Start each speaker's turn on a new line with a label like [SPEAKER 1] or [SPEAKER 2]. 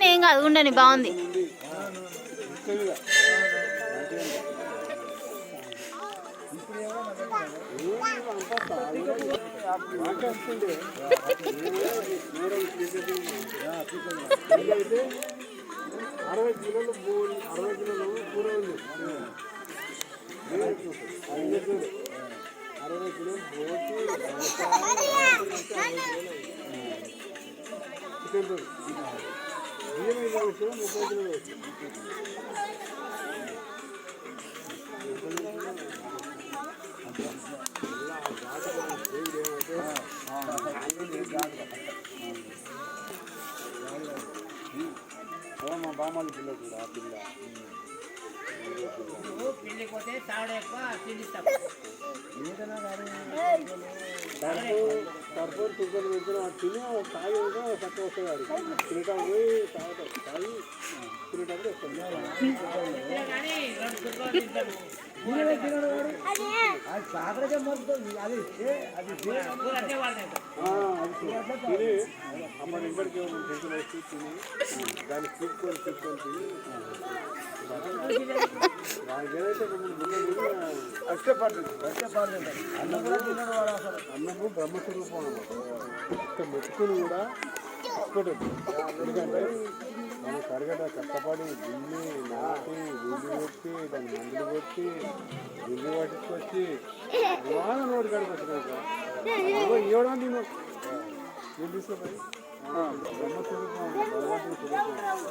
[SPEAKER 1] కానీ ఏం కాదు, ఉండని బాగుంది.
[SPEAKER 2] అయితే 60 కిలోలు 60 కిలోలు కూర ఉంది. 60 కిలోలు బోటి చికెన్ తోడు బియ్యం 5 వచ్చి 30 కిలోలు వచ్చి మా బామ్మల పిల్ల కూడా ఆ పిల్ల పిల్లి పోతే తాడు ఎక్కువ తిండి సర్పంచ్ చుక్కలు పెట్టిన తిని తాగి చక్క వస్తుంది అది తినటం పోయి తాగుతాం తాగి తినేటప్పుడు వస్తుంది. తిని అమ్మ ఇంటికి టెన్షన్ వేసి తిని దాన్ని చూసుకొని తిని అన్నము బ్రహ్మస్వరూపం అన్నమాట. ఒక్క మెతుకులు కూడా ఒక్కటి. ఎందుకంటే మనం కరగట కష్టపడి గిల్లి నాటి గుండు కొట్టి దాన్ని మందులు కొట్టి గుండు పట్టుకొచ్చి బాగా నోటి కాడికి వచ్చినాక ఇవ్వడం నేను ఏం తీసుకుపోయి బ్రహ్మస్వరూపం భగవంతుని స్వరూపం.